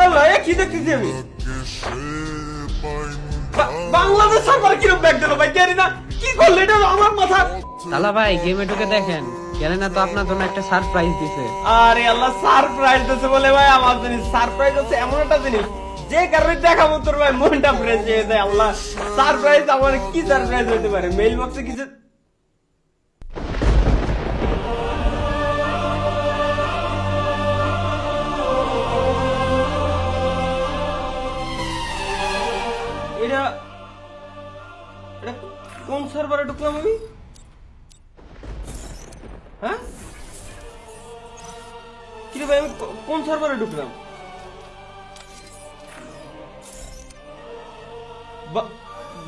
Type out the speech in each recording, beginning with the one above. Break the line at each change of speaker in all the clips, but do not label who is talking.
আল্লাহ এ কি দেখতেছি আমি বাংলাদেশ সরকার কিরকম ব্যাগ দিল ভাই জানি না কি করলে এটা আমার মাথা
তালা ভাই গেমে ঢুকে দেখেন গ্যালেনা তো আপনার জন্য একটা সারপ্রাইজ দিছে।
আরে আল্লাহ সারপ্রাইজ দিছে বলে ভাই আমার জিনিস সারপ্রাইজ হচ্ছে এমন একটা জিনিস যে কারণে দেখাবো তোর ভাই মনটা ফ্রেশ হয়ে যায়। আল্লাহ সারপ্রাইজ আমার কি সারপ্রাইজ হতে পারে মেইল বক্সে কিছু এটা এটা কোন সার্ভারে ঢুকলাম আমি হ্যাঁ কি রে ভাই আমি কোন সার্ভারে ঢুকলাম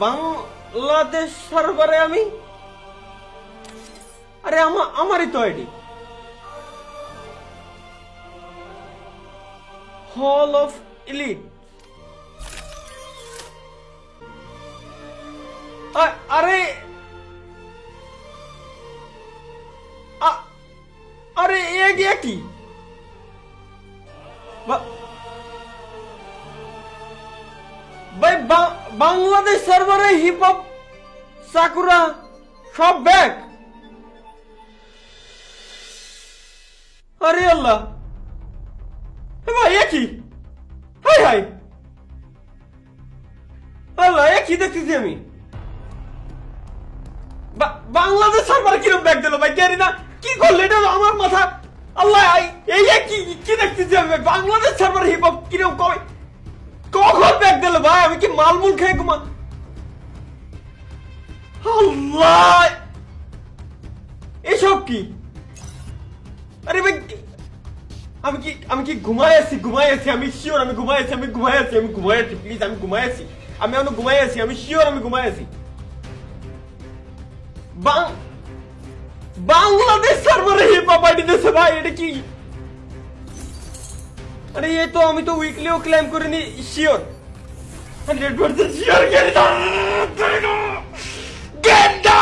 বাংলাদেশ সার্ভারে আমি আরে আমারই তো আইডি হল অফ এলিট আরে আরে এ গিয়া কি ভাই বাংলাদেশ সার্ভারে হিপ হপ সাকুরা সব ব্যাক আরে আল্লাহ ভাই এ কি হাই হাই আল্লাহ এ কি দেখতেছি আমি বাংলাদেশ সরকার কিরকম ব্যাগ দিল ভাই জানি না কি করলে এটা আমার মাথা আল্লাহ এই কি কি দেখতেছি আমি বাংলাদেশ সরকার হিপ হপ কিরকম কখন ব্যাগ দিল ভাই আমি কি মালমুল খেয়ে ঘুমা আল্লাহ এসব কি আরে ভাই আমি কি ঘুমাই আছি আমি শিওর আমি ঘুমাই আছি প্লিজ আমি ঘুমাই আছি আমি এখনো ঘুমাই আছি আমি শিওর আমি ঘুমাই আছি বাংলাদেশ সার্ভারে হিপ হপ আইডি দিয়েছে ভাই এটা কি আরে ये तो আমি তো উইকলিও ক্লেম করিনি শিওর 100% শিওর গেন্দা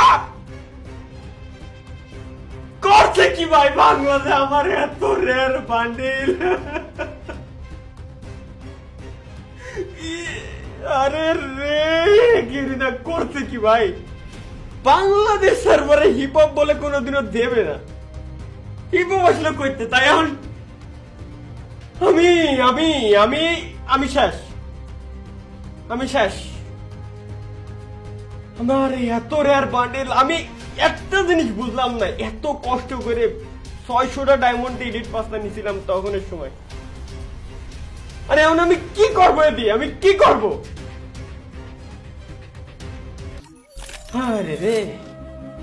করছে কি ভাই বাংলাদেশ আমার এত রেয়ার বান্ডিল আরে রে গিরিনা করছে কি ভাই বাংলাদেশ সার্ভারে হিপ হপ বলে কোনোদিনও দেবে না হিপ হপ আসলে করতে তাই এখন আমি আমি আমি আমি শেষ আমার এত রেয়ার বান্ডেল আমি একটা জিনিস বুঝলাম না এত কষ্ট করে 600টা ডায়মন্ড এডিট পাসটা নিছিলাম তখনের সময় আরে এখন আমি কি করবো এদি আমি কি করবো আরে রে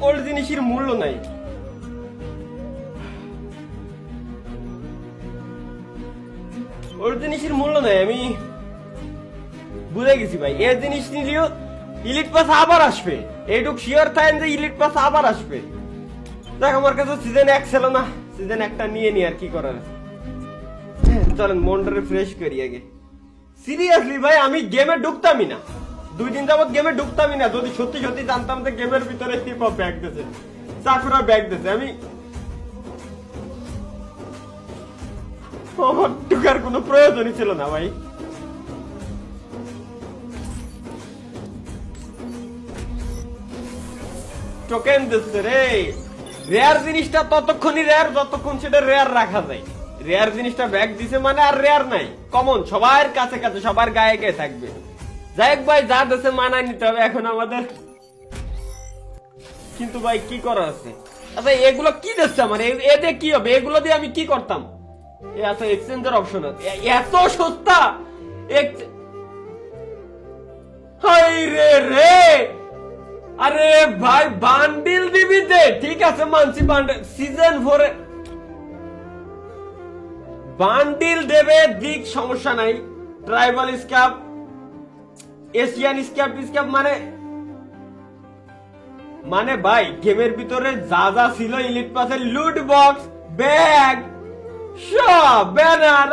ওর জিনিসের মূল্য নাই আমি বুঝে গেছি ভাই এর জিনিস নিলেও ইলিট পাস আবার আসবে এইটুক শিওর থাকেন যে ইলিট পাস আবার আসবে দেখ আমার কাছে সিজন 1 ছিল না সিজন 1টা নিয়ে নি আর কি করার চলেন মনটারে ফ্রেশ করি আগে সিরিয়াসলি ভাই আমি গেমে ঢুকতামই না 2 দিন যাবত গেমে ঢুকতামই না যদি সত্যি জানতাম যে গেমের ভিতরে হিপ হপ ব্যাগ দিয়েছে সাকুরা ব্যাগ দিয়েছে আমি আমার ঢুকার কোনো প্রয়োজনই ছিল না ভাই টোকেন দিচ্ছে রে রেয়ার জিনিসটা ততক্ষণই রেয়ার যতক্ষণ সেটা রেয়ার রাখা যায় রেয়ার জিনিসটা ব্যাগ দিছে মানে আর রেয়ার নাই কমন সবার কাছে সবার গায়ে গায়ে থাকবে যাই হোক ভাই যা দেশে মানায় নিতে হবে এখন আমাদের কিন্তু ভাই কি করা আছে আচ্ছা এগুলো কি দিচ্ছে আমার এতে কি হবে এগুলো দিয়ে আমি কি করতাম আচ্ছা এক্সচেঞ্জের অপশন আছে এত সস্তা রে আরে ভাই বান্ডিল দিবি দে ঠিক আছে মানছি বান্ডিল সিজন 4 বান্ডিল দেবে দিক সমস্যা নাই ট্রাইবাল স্ক্যাপ এশিয়ান স্ক্যাপ মানে ভাই গেমের ভিতরে যা ছিল ইলিট পাসের লুট বক্স ব্যাগ সব ব্যানার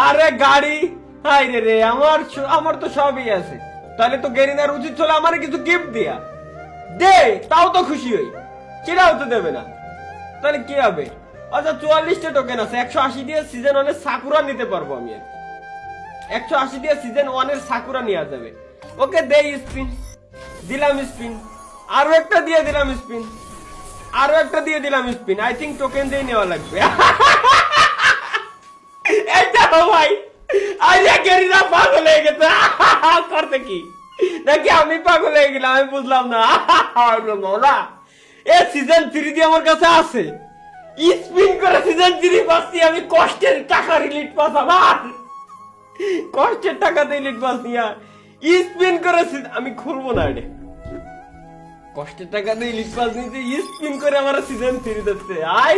আরে গাড়ি হাই রে আমার তো সবই আছে তাহলে তো গেরিনার উচিত ছিল আমার কিছু গিফট দিয়া দে তাও তো খুশি হই সেটাও তো দেবে না তাহলে কি হবে আচ্ছা 44টা টোকেন আছে, 180 দিয়ে সিজন 1 এর সাকুরা নিতে পারবো আমি আর কি। 180 দিয়ে সিজন 1 এর সাকুরা নেওয়া যাবে। ওকে দেই স্পিন, দিলাম স্পিন, আরো একটা দিয়ে দিলাম স্পিন, আরো একটা দিয়ে দিলাম স্পিন। আই থিঙ্ক টোকেন দিয়ে নেওয়া লাগবে। এটা ভাই আইয়া গেরিনা পাগল হয়ে গেছে। করতে কি নাকি আমি পাগল হয়ে গেলাম, আমি বুঝলাম না। মৌলা এ সিজন 3 দিয়ে আমার কাছে আছে, স্পিন করে সিজন 3 পাচ্ছি আমি, কষ্টের টাকা রিলিট পাস, আমার কষ্টের টাকা দিয়ে রিলিট পাস নিয়া স্পিন করে আমি খুলবো না এটা, কষ্টের টাকা দিয়ে রিলিট পাস নিতে স্পিন করে আমার সিজন 3 দিচ্ছে। আই